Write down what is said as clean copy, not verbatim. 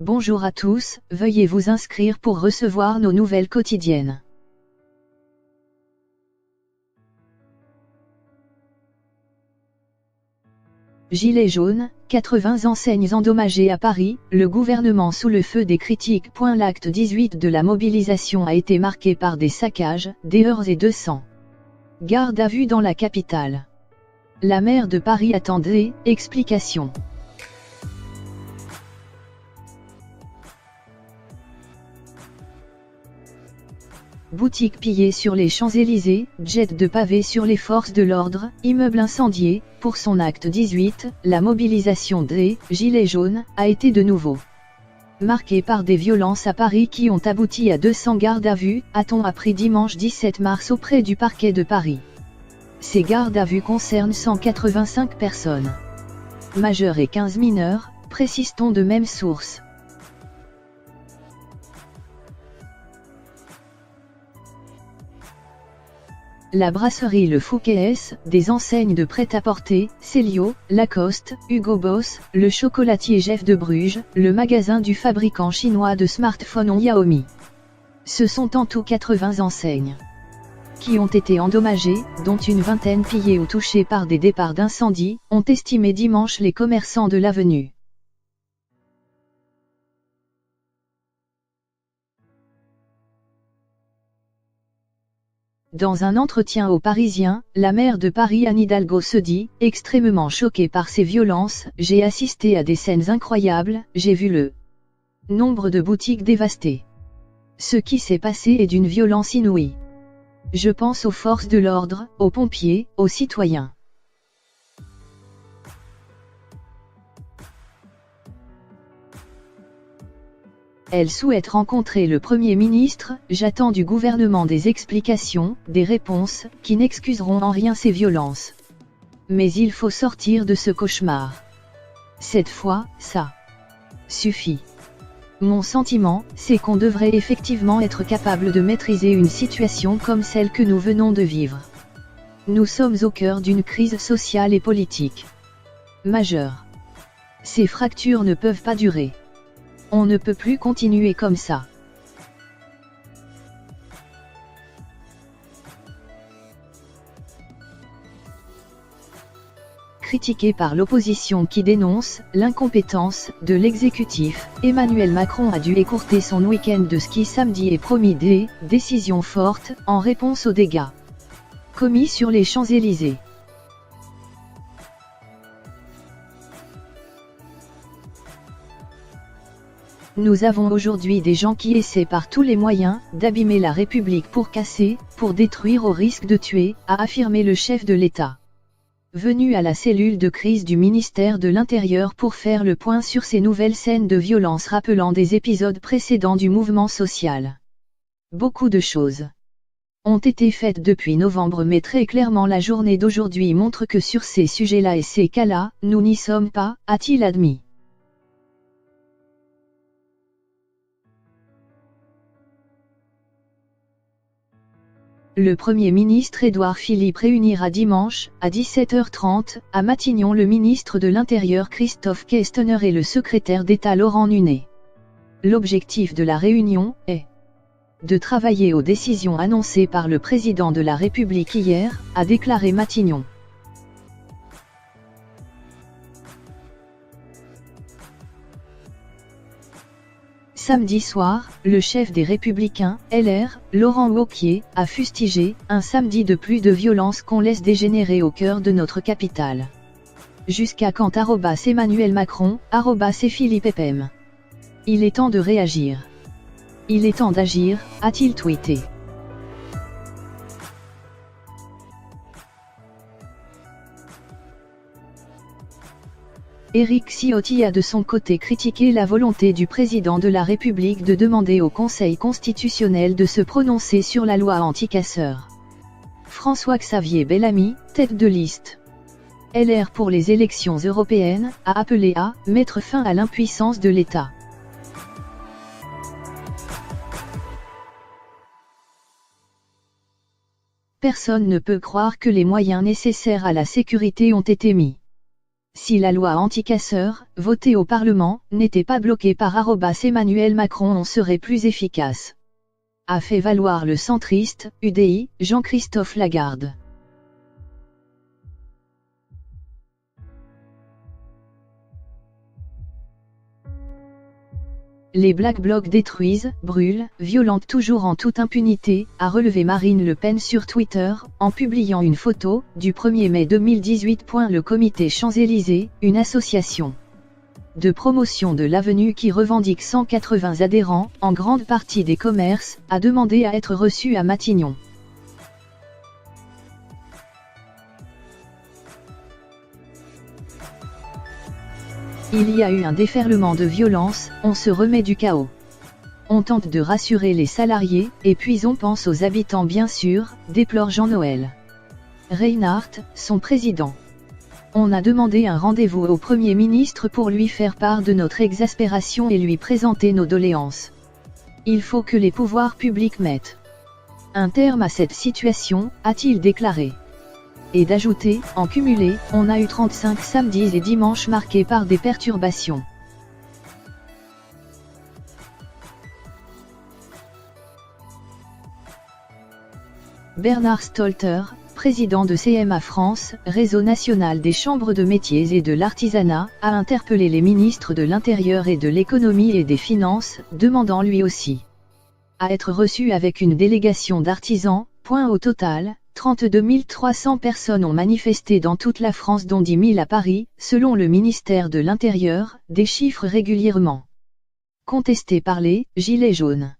Bonjour à tous, veuillez vous inscrire pour recevoir nos nouvelles quotidiennes. Gilets jaunes, 80 enseignes endommagées à Paris, le gouvernement sous le feu des critiques. L'acte 18 de la mobilisation a été marqué par des saccages, des heurts et 200 gardes à vue dans la capitale. La maire de Paris attend des explications. Boutiques pillées sur les Champs-Élysées, jet de pavés sur les forces de l'ordre, immeuble incendié. Pour son acte 18, la mobilisation des « Gilets jaunes » a été de nouveau marquée par des violences à Paris qui ont abouti à 200 gardes à vue, a-t-on appris dimanche 17 mars auprès du parquet de Paris. Ces gardes à vue concernent 185 personnes majeures et 15 mineurs, précise-t-on de même source. La brasserie Le Fouquet's, des enseignes de prêt-à-porter, Célio, Lacoste, Hugo Boss, le chocolatier Jeff de Bruges, le magasin du fabricant chinois de smartphones Xiaomi. Ce sont en tout 80 enseignes qui ont été endommagées, dont une vingtaine pillées ou touchées par des départs d'incendie, ont estimé dimanche les commerçants de l'avenue. Dans un entretien aux Parisiens, la maire de Paris Anne Hidalgo se dit « extrêmement choquée par ces violences, j'ai assisté à des scènes incroyables, j'ai vu le nombre de boutiques dévastées. Ce qui s'est passé est d'une violence inouïe. Je pense aux forces de l'ordre, aux pompiers, aux citoyens. » Elle souhaite rencontrer le Premier ministre. J'attends du gouvernement des explications, des réponses, qui n'excuseront en rien ces violences. Mais il faut sortir de ce cauchemar. Cette fois, ça suffit. Mon sentiment, c'est qu'on devrait effectivement être capable de maîtriser une situation comme celle que nous venons de vivre. Nous sommes au cœur d'une crise sociale et politique majeure. Ces fractures ne peuvent pas durer. On ne peut plus continuer comme ça. Critiqué par l'opposition qui dénonce l'incompétence de l'exécutif, Emmanuel Macron a dû écourter son week-end de ski samedi et promis des décisions fortes en réponse aux dégâts commis sur les Champs-Élysées. Nous avons aujourd'hui des gens qui essaient par tous les moyens d'abîmer la République pour casser, pour détruire au risque de tuer, a affirmé le chef de l'État. Venu à la cellule de crise du ministère de l'Intérieur pour faire le point sur ces nouvelles scènes de violence rappelant des épisodes précédents du mouvement social. Beaucoup de choses ont été faites depuis novembre, mais très clairement la journée d'aujourd'hui montre que sur ces sujets-là et ces cas-là, nous n'y sommes pas, a-t-il admis. Le Premier ministre Édouard Philippe réunira dimanche, à 17h30, à Matignon le ministre de l'Intérieur Christophe Castaner et le secrétaire d'État Laurent Nunez. L'objectif de la réunion est de travailler aux décisions annoncées par le président de la République hier, a déclaré Matignon. Samedi soir, le chef des Républicains, LR, Laurent Wauquiez, a fustigé « un samedi de plus de violence qu'on laisse dégénérer au cœur de notre capitale. Jusqu'à quand Emmanuel Macron, Philippe Epem. Il est temps de réagir. Il est temps d'agir », a-t-il tweeté. Éric Ciotti a de son côté critiqué la volonté du président de la République de demander au Conseil constitutionnel de se prononcer sur la loi anti-casseurs. François-Xavier Bellamy, tête de liste LR pour les élections européennes, a appelé à « mettre fin à l'impuissance de l'État ». Personne ne peut croire que les moyens nécessaires à la sécurité ont été mis Si la loi anti-casseurs, votée au Parlement, n'était pas bloquée par Emmanuel Macron, on serait plus efficace. A fait valoir le centriste, UDI, Jean-Christophe Lagarde. Les Black Blocs détruisent, brûlent, violentent toujours en toute impunité, a relevé Marine Le Pen sur Twitter, en publiant une photo, du 1er mai 2018. Le comité Champs-Élysées, une association de promotion de l'avenue qui revendique 180 adhérents, en grande partie des commerces, a demandé à être reçu à Matignon. Il y a eu un déferlement de violence, on se remet du chaos. On tente de rassurer les salariés, et puis on pense aux habitants bien sûr, déplore Jean-Noël Reinhardt, son président. On a demandé un rendez-vous au Premier ministre pour lui faire part de notre exaspération et lui présenter nos doléances. Il faut que les pouvoirs publics mettent un terme à cette situation, a-t-il déclaré. Et d'ajouter, en cumulé, on a eu 35 samedis et dimanches marqués par des perturbations. Bernard Stolter, président de CMA France, Réseau national des chambres de métiers et de l'artisanat, a interpellé les ministres de l'Intérieur et de l'Économie et des Finances, demandant lui aussi à être reçu avec une délégation d'artisans. Au total, 32 300 personnes ont manifesté dans toute la France dont 10 000 à Paris, selon le ministère de l'Intérieur, des chiffres régulièrement contestés par les « Gilets jaunes ».